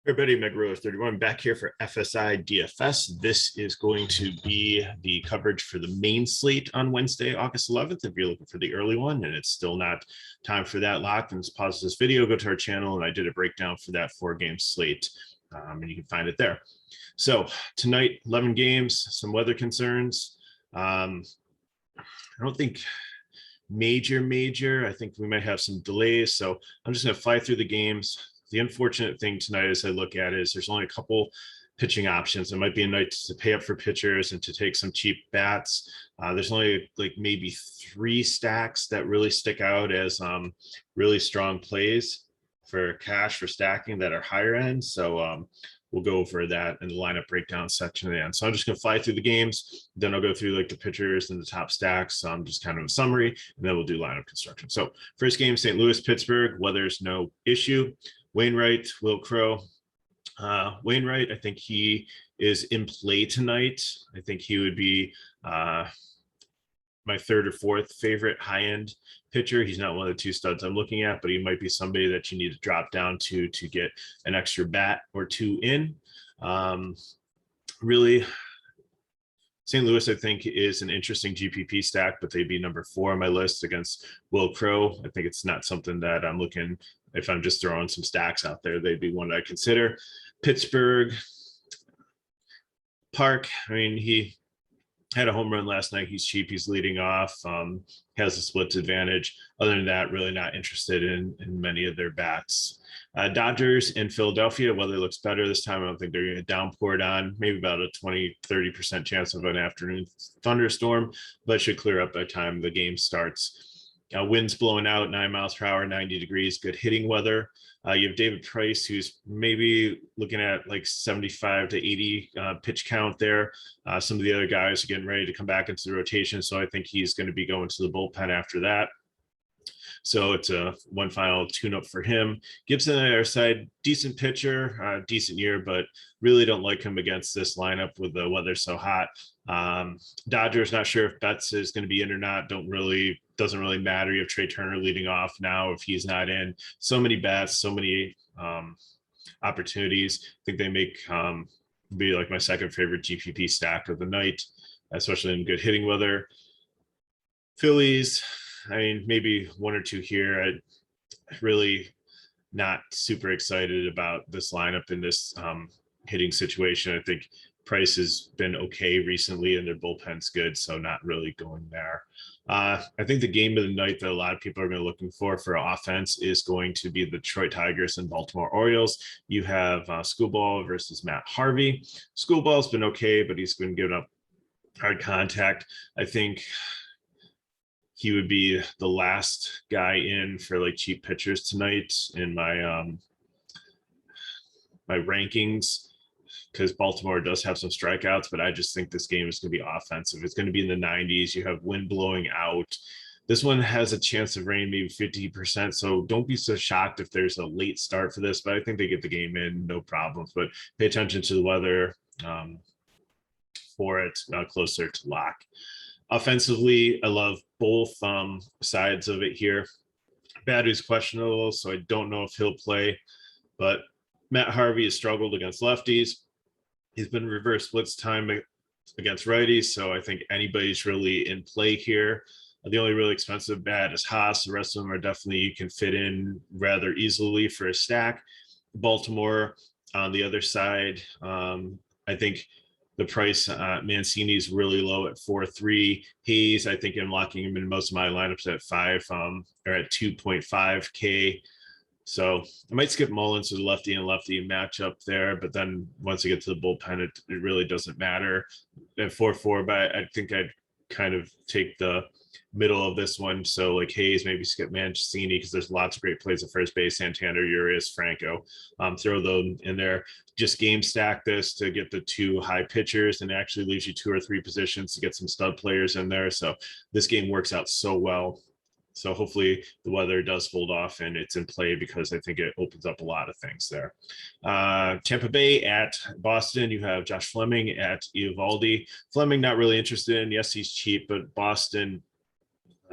Everybody, Megarilla31 back here for FSI DFS. This is going to be the coverage for the main slate on Wednesday, August 11th. If you're looking for the early one and it's still not time for that lock, then just pause this video, go to our channel, and I did a breakdown for that 4-game slate, and you can find it there. So tonight, 11 games, some weather concerns. I don't think major. I think we might have some delays, so I'm just going to fly through the games. The unfortunate thing tonight as I look at it is there's only a couple pitching options. It might be a night to pay up for pitchers and to take some cheap bats. There's only like maybe 3 stacks that really stick out as really strong plays for cash for stacking that are higher end. So we'll go over that in the lineup breakdown section at the end. So I'm just going to fly through the games. Then I'll go through like the pitchers and the top stacks. Just kind of a summary, and then we'll do lineup construction. So first game, St. Louis, Pittsburgh. Weather's no issue. Wainwright, Will Crow. Wainwright, I think he is in play tonight. I think he would be my 3rd or 4th favorite high-end pitcher. He's not one of the 2 studs I'm looking at, but he might be somebody that you need to drop down to get an extra bat or 2 in. Really, St. Louis, I think, is an interesting GPP stack, but they'd be number 4 on my list against Will Crow. I think it's not something that I'm looking, if I'm just throwing some stacks out there, they'd be one that I consider. Pittsburgh, Park, I mean, he had a home run last night. He's cheap. He's leading off, has a splits advantage. Other than that, really not interested in many of their bats. Dodgers in Philadelphia, weather looks better this time. I don't think they're going to downpour it on. Maybe about a 20-30% chance of an afternoon thunderstorm, but it should clear up by the time the game starts. Winds blowing out 9 miles per hour, 90 degrees, good hitting weather. You have David Price, who's maybe looking at like 75 to 80 pitch count there. Some of the other guys are getting ready to come back into the rotation, so I think he's going to be going to the bullpen after that. So it's a one final tune-up for him. Gibson on our side, decent pitcher, decent year, but really don't like him against this lineup with the weather so hot. Dodgers, not sure if Betts is going to be in or not. Doesn't really matter. You have Trey Turner leading off now if he's not in. So many bats, so many opportunities. I think they make be like my 2nd favorite GPP stack of the night, especially in good hitting weather. Phillies, I mean, maybe 1 or 2 here. I really not super excited about this lineup in this hitting situation. I think Price has been okay recently and their bullpen's good, so not really going there. I think the game of the night that a lot of people are going to be looking for offense is going to be the Detroit Tigers and Baltimore Orioles. You have Schoolball versus Matt Harvey. Schoolball's been okay, but he's been giving up hard contact. I think he would be the last guy in for like cheap pitchers tonight in my my rankings, because Baltimore does have some strikeouts, but I just think this game is going to be offensive. It's going to be in the 90s. You have wind blowing out. This one has a chance of rain, maybe 50%. So don't be so shocked if there's a late start for this, but I think they get the game in, no problems. But pay attention to the weather for it, closer to lock. Offensively, I love both sides of it here. Badu's questionable, so I don't know if he'll play, but Matt Harvey has struggled against lefties. He's been reverse splits time against righties, so I think anybody's really in play here. The only really expensive bat is Haas. The rest of them are definitely you can fit in rather easily for a stack. Baltimore on the other side, I think the price, Mancini's really low at 4.3. Hayes, I think I'm locking him in most of my lineups at 5 or at 2.5K. So I might skip Mullins to the lefty and lefty matchup there, but then once I get to the bullpen, it really doesn't matter at 4.4. But I think I'd kind of take the middle of this one. So like Hayes, maybe skip Mancini because there's lots of great plays at first base, Santander, Urias, Franco. Throw them in there. Just game stack this to get the 2 high pitchers, and it actually leaves you 2 or 3 positions to get some stud players in there. So this game works out so well. So hopefully the weather does hold off and it's in play, because I think it opens up a lot of things there. Tampa Bay at Boston, you have Josh Fleming at Eovaldi. Fleming not really interested in. Yes, he's cheap, but Boston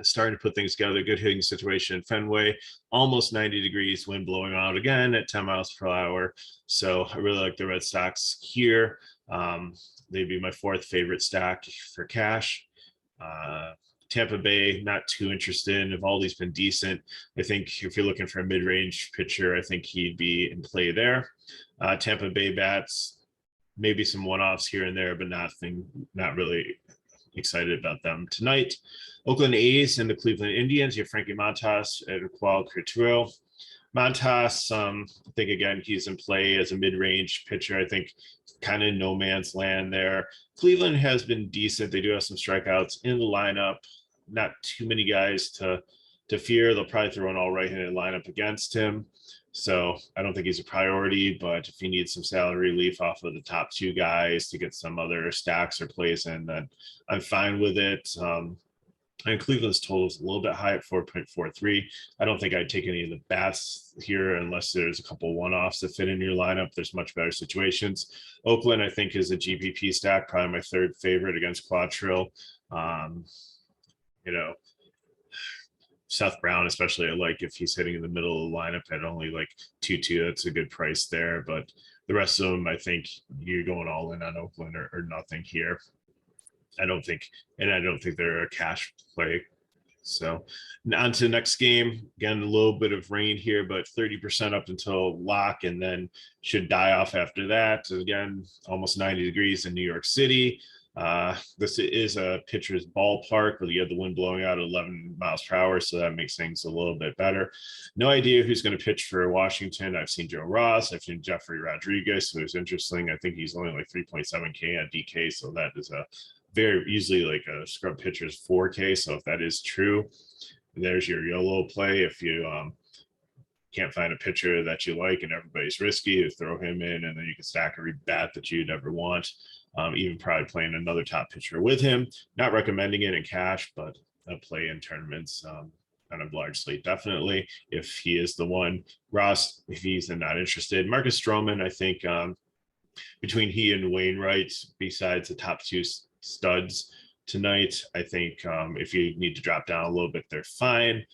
starting to put things together. Good hitting situation in Fenway, almost 90 degrees, wind blowing out again at 10 miles per hour. So I really like the Red Sox here. They'd be my fourth favorite stack for cash. Tampa Bay, not too interested. Evaldi's been decent. I think if you're looking for a mid-range pitcher, I think he'd be in play there. Tampa Bay bats, maybe some one-offs here and there, but not really excited about them tonight. Oakland A's and the Cleveland Indians. You have Frankie Montas and Qual Curtuo. Montas, I think again he's in play as a mid-range pitcher. I think kind of no man's land there. Cleveland has been decent. They do have some strikeouts in the lineup. Not too many guys to fear. They'll probably throw an all right-handed lineup against him. So I don't think he's a priority, but if you need some salary relief off of the top two guys to get some other stacks or plays in, then I'm fine with it. And Cleveland's total is a little bit high at 4.43. I don't think I'd take any of the bats here unless there's a couple one-offs that fit in your lineup. There's much better situations. Oakland, I think, is a GPP stack, probably my third favorite against Quattro. Seth Brown, especially, I like if he's hitting in the middle of the lineup at only like 2-2. That's a good price there. But the rest of them, I think you're going all in on Oakland or nothing here. I don't think they're a cash play. So on to the next game. Again, a little bit of rain here, but 30% up until lock, and then should die off after that. Again, almost 90 degrees in New York City. This is a pitcher's ballpark where you have the wind blowing out at 11 miles per hour, so that makes things a little bit better. No idea who's going to pitch for Washington. I've seen Joe Ross. I've seen Jeffrey Rodriguez, who is interesting. I think he's only like 3.7K on DK, so that is a very easily like a scrub pitcher's 4K. So if that is true, there's your YOLO play. If you can't find a pitcher that you like and everybody's risky, you throw him in, and then you can stack every bat that you'd ever want. Even probably playing another top pitcher with him. Not recommending it in cash, but a play in tournaments on a large slate, definitely, if he is the one. Ross, if he's not interested. Marcus Stroman, I think between he and Wainwright, besides the top two studs tonight, I think if you need to drop down a little bit, they're fine.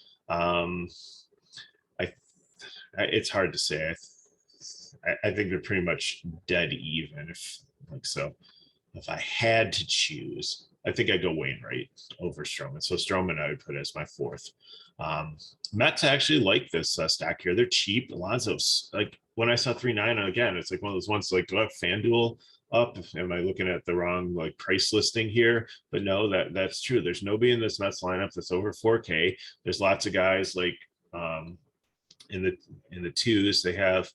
It's hard to say. I think they're pretty much dead even. If I had to choose, I think I'd go Wainwright over Stroman. So Stroman I would put as my fourth. Mets actually like this stack here. They're cheap. Alonso's like, when I saw 3.9 again, it's like one of those ones like, do I have FanDuel up? Am I looking at the wrong like price listing here? But no, that's true. There's nobody in this Mets lineup that's over 4K. There's lots of guys like in the twos. They have,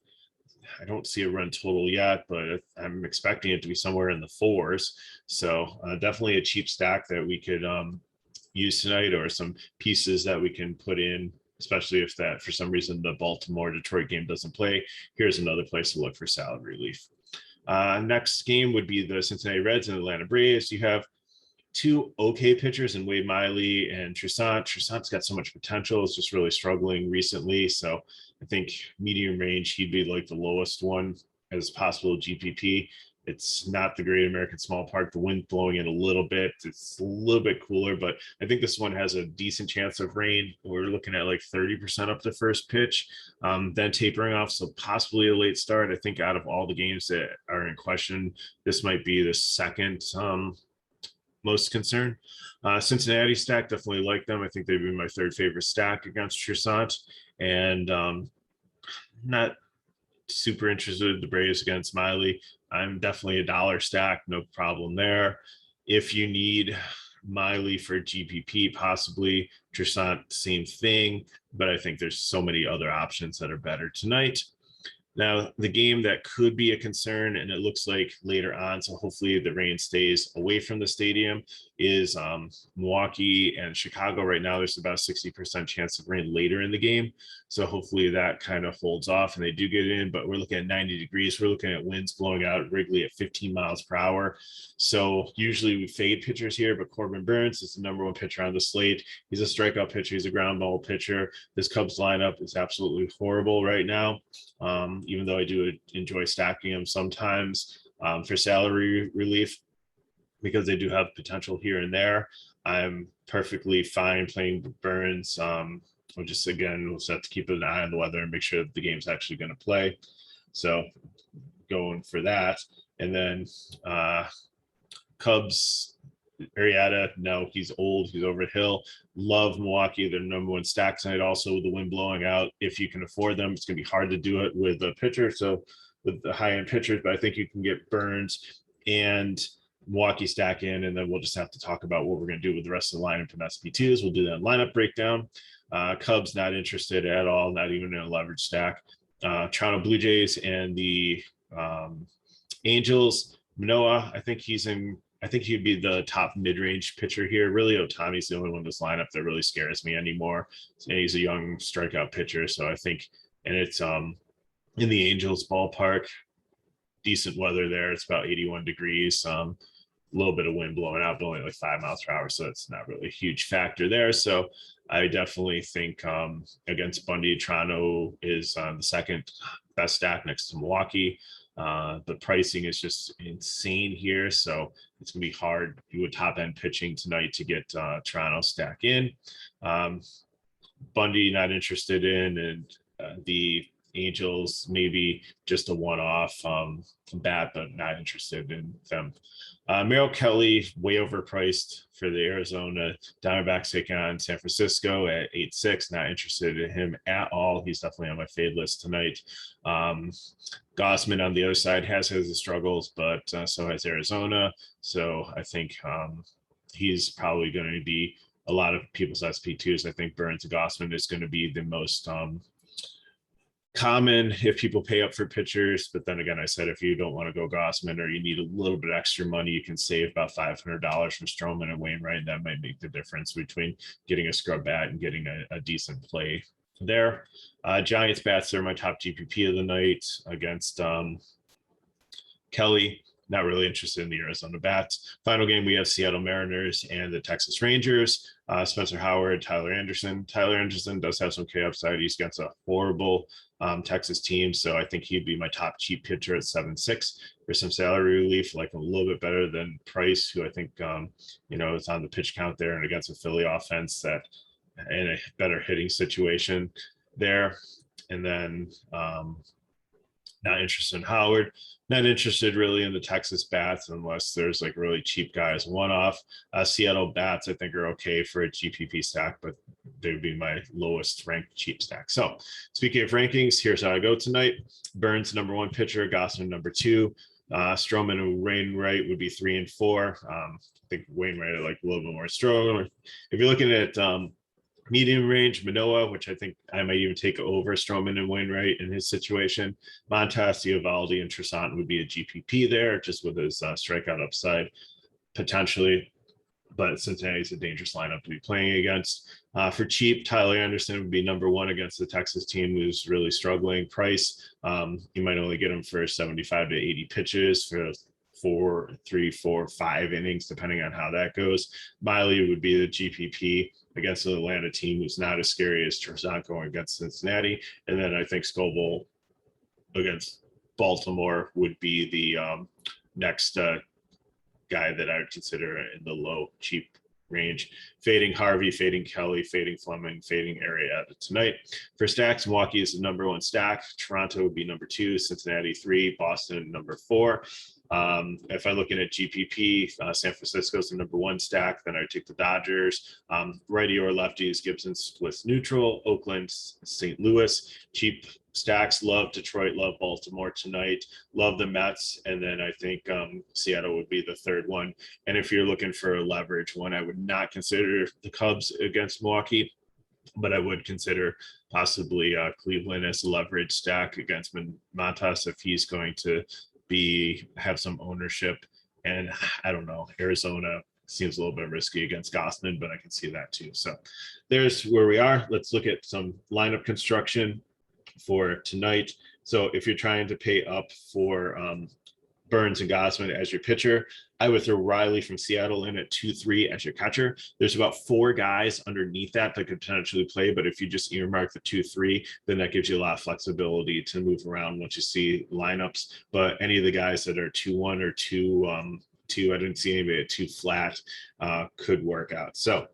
I don't see a run total yet, but I'm expecting it to be somewhere in the fours. So definitely a cheap stack that we could use tonight, or some pieces that we can put in, especially if that for some reason the Baltimore Detroit game doesn't play. Here's another place to look for salary relief. Next game would be the Cincinnati Reds and Atlanta Braves. You have two okay pitchers in Wade Miley and Toussaint. Toussaint's got so much potential. It's just really struggling recently. So I think medium range, he'd be like the lowest one as possible GPP. It's not the Great American Small Park. The wind blowing in a little bit. It's a little bit cooler, but I think this one has a decent chance of rain. We're looking at like 30% up the first pitch, then tapering off. So possibly a late start. I think out of all the games that are in question, this might be the second most concern. Cincinnati stack, definitely like them. I think they'd be my third favorite stack against Toussaint. And not super interested in the Braves against Miley. I'm definitely a dollar stack, no problem there. If you need Miley for GPP, possibly Toussaint, same thing, but I think there's so many other options that are better tonight. Now, the game that could be a concern, and it looks like later on, so hopefully the rain stays away from the stadium, is Milwaukee and Chicago. Right now, there's about a 60% chance of rain later in the game. So hopefully that kind of holds off and they do get in, but we're looking at 90 degrees. We're looking at winds blowing out at Wrigley at 15 miles per hour. So usually we fade pitchers here, but Corbin Burns is the number one pitcher on the slate. He's a strikeout pitcher. He's a ground ball pitcher. This Cubs lineup is absolutely horrible right now. Even though I do enjoy stacking them sometimes for salary relief. because they do have potential here and there. I'm perfectly fine playing Burns. We'll just, again, we'll just have to keep an eye on the weather and make sure that the game's actually going to play. So going for that. And then Cubs, Arrieta, no, he's old. He's over the hill. Love Milwaukee. They're number one stack tonight. Also, with the wind blowing out, if you can afford them, it's going to be hard to do it with a pitcher. So with the high end pitchers, but I think you can get Burns and Milwaukee stack in, and then we'll just have to talk about what we're going to do with the rest of the lineup from SP2s. We'll do that lineup breakdown. Cubs not interested at all, not even in a leverage stack. Toronto Blue Jays and the Angels. Manoah, I think he'd be the top mid-range pitcher here. Really, Ohtani's the only one in this lineup that really scares me anymore. And he's a young strikeout pitcher, so I think, and it's in the Angels ballpark, decent weather there. It's about 81 degrees. A little bit of wind blowing out, but only like 5 miles per hour, so it's not really a huge factor there. So I definitely think against Bundy, Toronto is the second best stack next to Milwaukee. The pricing is just insane here, so it's gonna be hard to do a top end pitching tonight to get Toronto stack in. Bundy not interested in, and the Angels maybe just a one-off bat, but not interested in them. Merrill Kelly way overpriced for the Arizona Diamondbacks taking on San Francisco at 8.6. Not interested in him at all. He's definitely on my fade list tonight. Gossman on the other side has his struggles, but so has Arizona. So I think he's probably going to be a lot of people's SP2s. I think Burns and Gossman is going to be the most common if people pay up for pitchers. But then again, I said if you don't want to go Gossman or you need a little bit extra money, you can save about $500 from Stroman and Wainwright. That might make the difference between getting a scrub bat and getting a decent play there. Giants bats are my top GPP of the night against Kelly. Not really interested in the Arizona bats. Final game, we have Seattle Mariners and the Texas Rangers. Spencer Howard, Tyler Anderson. Tyler Anderson does have some K upside. He's against a horrible Texas team, so I think he'd be my top cheap pitcher at 7.6 for some salary relief, like a little bit better than Price, who I think is on the pitch count there and against a Philly offense that in a better hitting situation there. And then not interested in Howard. Not interested really in the Texas bats unless there's like really cheap guys one-off. Seattle bats I think are okay for a GPP stack, but they would be my lowest ranked cheap stack. So speaking of rankings, here's how I go tonight. Burns number 1 pitcher, Gossman number 2. Stroman and Wainwright would be 3 and 4. I think Wainwright are like a little bit more strong. If you're looking at medium range, Manoah, which I think I might even take over Stroman and Wainwright in his situation. Montas, Eovaldi, and Trisant would be a GPP there, just with his strikeout upside potentially. But Cincinnati's a dangerous lineup to be playing against. For cheap, Tyler Anderson would be number 1 against the Texas team who's really struggling. Price, you might only get him for 75 to 80 pitches for 4, 3, 4, 5 innings, depending on how that goes. Miley would be the GPP against the Atlanta team who's not as scary as Trisant going against Cincinnati. And then I think Scoville against Baltimore would be the next guy that I would consider in the low cheap range. Fading Harvey, fading Kelly, fading Fleming, fading Arrieta tonight. For stacks, Milwaukee is the number 1 stack. Toronto would be number 2, Cincinnati 3, Boston number 4. If I'm looking at GPP, San Francisco is the number 1 stack. Then I take the Dodgers. Righty or lefties, Gibson splits neutral. Oakland, St. Louis, cheap stacks. Love Detroit, love Baltimore tonight. Love the Mets, and then I think Seattle would be the 3rd one. And if you're looking for a leverage one, I would not consider the Cubs against Milwaukee, but I would consider possibly Cleveland as a leverage stack against Montas if he's going to have some ownership. And I don't know, Arizona seems a little bit risky against Gossman, but I can see that too. So there's where we are. Let's look at some lineup construction for tonight. So if you're trying to pay up for Burns and Gossman as your pitcher, I would throw Riley from Seattle in at 2-3 as your catcher. There's about 4 guys underneath that could potentially play, but if you just earmark the 2-3, then that gives you a lot of flexibility to move around once you see lineups. But any of the guys that are 2-1 or 2 2. I didn't see anybody at 2 flat could work out. So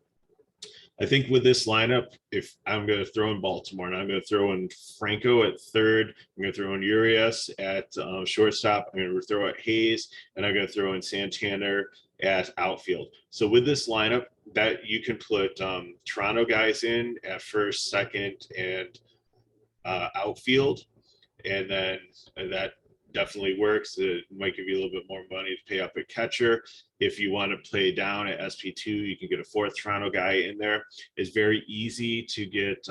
I think with this lineup, if I'm going to throw in Baltimore and I'm going to throw in Franco at third, I'm going to throw in Urias at shortstop, I'm going to throw out Hayes, and I'm going to throw in Santander at outfield. So with this lineup, that you can put Toronto guys in at first, second, and outfield, and then that definitely works. It might give you a little bit more money to pay up at catcher. If you want to play down at SP2, you can get a 4th Toronto guy in there. It's very easy to get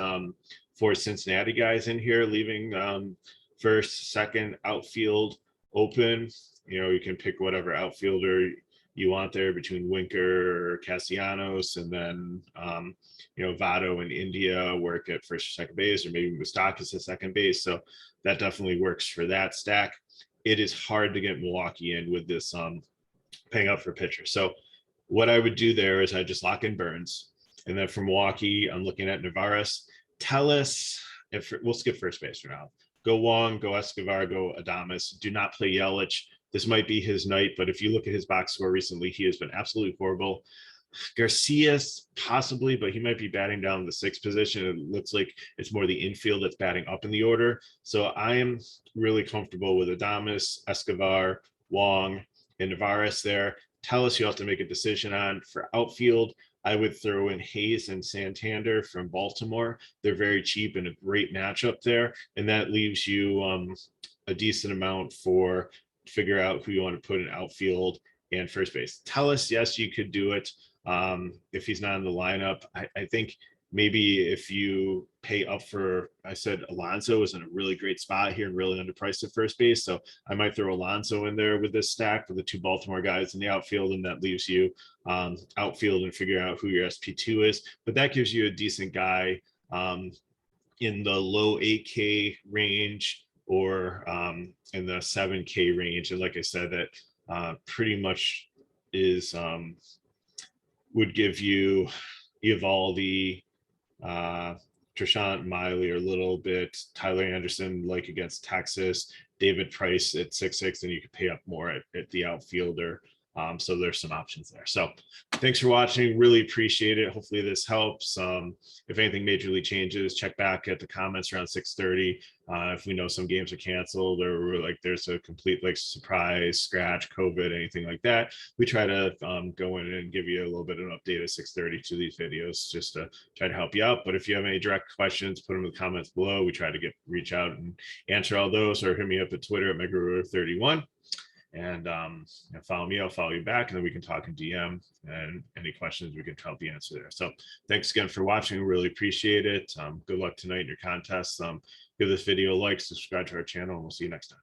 4 Cincinnati guys in here, leaving first, second, outfield open. You can pick whatever outfielder you want there between Winker or Castellanos, and then Votto and India work at first or second base, or maybe Moustakas at second base. So that definitely works for that stack. It is hard to get Milwaukee in with this paying up for pitcher. So what I would do there is I just lock in Burns, and then for Milwaukee, I'm looking at Navarez. Tellus, we'll skip first base for now. Go Wong, go Escobar, go Adames. Do not play Yelich. This might be his night, but if you look at his box score recently, he has been absolutely horrible. Garcia's possibly, but he might be batting down the 6th position. It looks like it's more the infield that's batting up in the order. So I am really comfortable with Adames, Escobar, Wong, and Navarez there. Tellus, you have to make a decision on. For outfield, I would throw in Hayes and Santander from Baltimore. They're very cheap and a great matchup there. And that leaves you a decent amount for figure out who you want to put in outfield and first base. Tellus, yes, you could do it. If he's not in the lineup, I think maybe if you pay up for, I said Alonso is in a really great spot here and really underpriced at first base. So I might throw Alonso in there with this stack with the 2 Baltimore guys in the outfield, and that leaves you outfield and figure out who your SP2 is. But that gives you a decent guy in the low 8K range or in the 7K range. And like I said, that pretty much is would give you Eovaldi, Trishant Miley, or a little bit Tyler Anderson, like against Texas, David Price at 6'6", and you could pay up more at the outfielder. So there's some options there. So thanks for watching. Really appreciate it. Hopefully this helps. If anything majorly changes, check back at the comments around 6:30. If we know some games are canceled or like there's a complete like surprise, scratch, COVID, anything like that, we try to go in and give you a little bit of an update at 6:30 to these videos just to try to help you out. But if you have any direct questions, put them in the comments below. We try to reach out and answer all those, or hit me up at Twitter at MegaRuler31. And follow me, I'll follow you back, and then we can talk in DM, and any questions we can help you answer there. So thanks again for watching. Really appreciate it. Good luck tonight in your contest. Give this video a like, subscribe to our channel, and we'll see you next time.